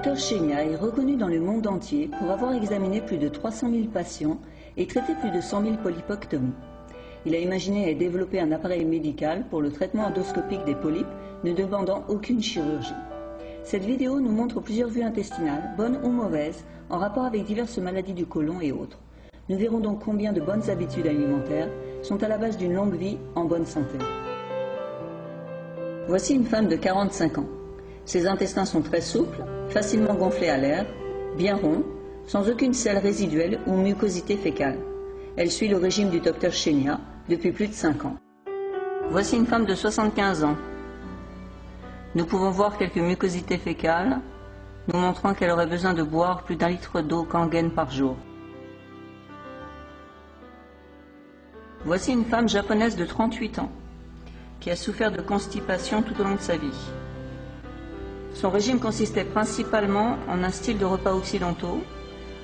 Dr Chenia est reconnu dans le monde entier pour avoir examiné plus de 300 000 patients et traité plus de 100 000 polypectomies. Il a imaginé et développé un appareil médical pour le traitement endoscopique des polypes ne demandant aucune chirurgie. Cette vidéo nous montre plusieurs vues intestinales, bonnes ou mauvaises, en rapport avec diverses maladies du côlon et autres. Nous verrons donc combien de bonnes habitudes alimentaires sont à la base d'une longue vie en bonne santé. Voici une femme de 45 ans. Ses intestins sont très souples, facilement gonflés à l'air, bien ronds, sans aucune selle résiduelle ou mucosité fécale. Elle suit le régime du Dr Chenia depuis plus de 5 ans. Voici une femme de 75 ans. Nous pouvons voir quelques mucosités fécales, nous montrant qu'elle aurait besoin de boire plus d'1 litre d'eau Kangen par jour. Voici une femme japonaise de 38 ans, qui a souffert de constipation tout au long de sa vie. Son régime consistait principalement en un style de repas occidentaux,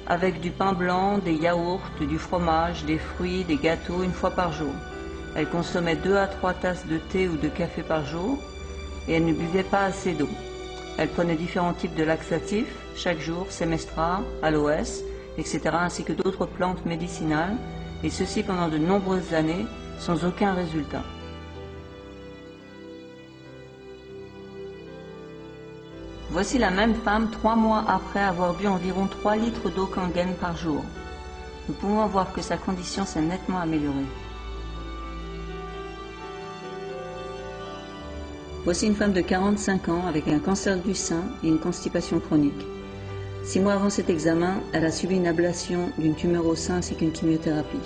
avec du pain blanc, des yaourts, du fromage, des fruits, des gâteaux une fois par jour. Elle consommait 2 à 3 tasses de thé ou de café par jour et elle ne buvait pas assez d'eau. Elle prenait différents types de laxatifs chaque jour, Semestra, Aloès, etc. ainsi que d'autres plantes médicinales, et ceci pendant de nombreuses années sans aucun résultat. Voici la même femme 3 mois après avoir bu environ 3 litres d'eau Kangen par jour. Nous pouvons voir que sa condition s'est nettement améliorée. Voici une femme de 45 ans avec un cancer du sein et une constipation chronique. 6 mois avant cet examen, elle a subi une ablation d'une tumeur au sein ainsi qu'une chimiothérapie.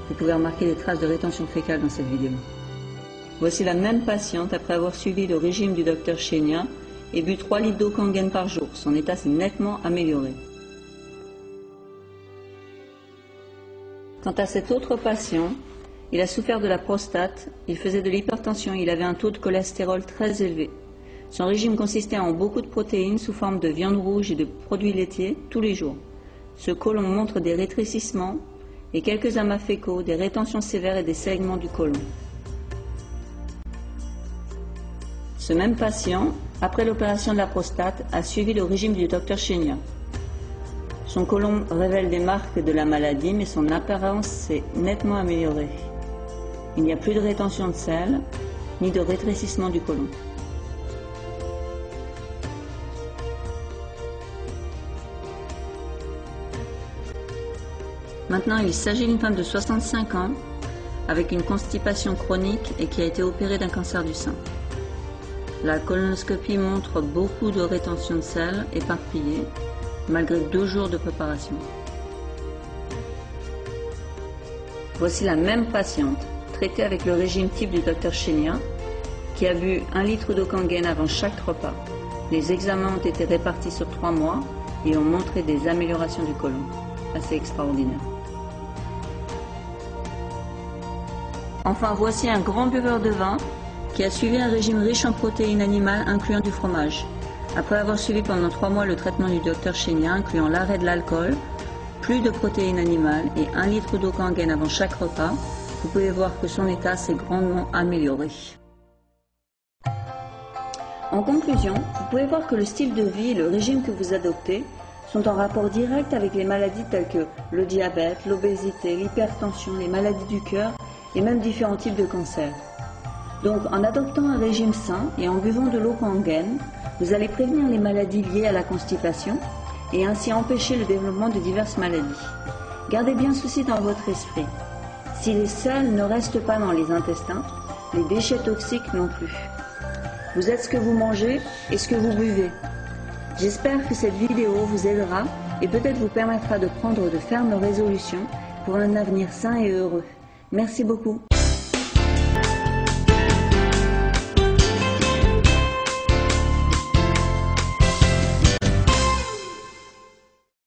Vous pouvez remarquer les traces de rétention fécale dans cette vidéo. Voici la même patiente après avoir suivi le régime du Dr Chenia et bu 3 litres d'eau Kangen par jour. Son état s'est nettement amélioré. Quant à cet autre patient, il a souffert de la prostate, il faisait de l'hypertension, il avait un taux de cholestérol très élevé. Son régime consistait en beaucoup de protéines sous forme de viande rouge et de produits laitiers tous les jours. Ce côlon montre des rétrécissements et quelques amas fécaux, des rétentions sévères et des saignements du côlon. Ce même patient, après l'opération de la prostate, a suivi le régime du Dr Chenia. Son côlon révèle des marques de la maladie, mais son apparence s'est nettement améliorée. Il n'y a plus de rétention de sel, ni de rétrécissement du côlon. Maintenant, il s'agit d'une femme de 65 ans, avec une constipation chronique et qui a été opérée d'un cancer du sein. La colonoscopie montre beaucoup de rétention de sel éparpillée, malgré 2 jours de préparation. Voici la même patiente, traitée avec le régime type du Dr Chenia, qui a bu 1 litre d'eau Kangen avant chaque repas. Les examens ont été répartis sur 3 mois et ont montré des améliorations du côlon. Assez extraordinaire. Enfin, voici un grand buveur de vin qui a suivi un régime riche en protéines animales incluant du fromage. Après avoir suivi pendant 3 mois le traitement du Dr Chenia incluant l'arrêt de l'alcool, plus de protéines animales et 1 litre d'eau Kangen avant chaque repas, vous pouvez voir que son état s'est grandement amélioré. En conclusion, vous pouvez voir que le style de vie et le régime que vous adoptez sont en rapport direct avec les maladies telles que le diabète, l'obésité, l'hypertension, les maladies du cœur et même différents types de cancers. Donc, en adoptant un régime sain et en buvant de l'eau Kangen, vous allez prévenir les maladies liées à la constipation et ainsi empêcher le développement de diverses maladies. Gardez bien ceci dans votre esprit. Si les sels ne restent pas dans les intestins, les déchets toxiques non plus. Vous êtes ce que vous mangez et ce que vous buvez. J'espère que cette vidéo vous aidera et peut-être vous permettra de prendre de fermes résolutions pour un avenir sain et heureux. Merci beaucoup.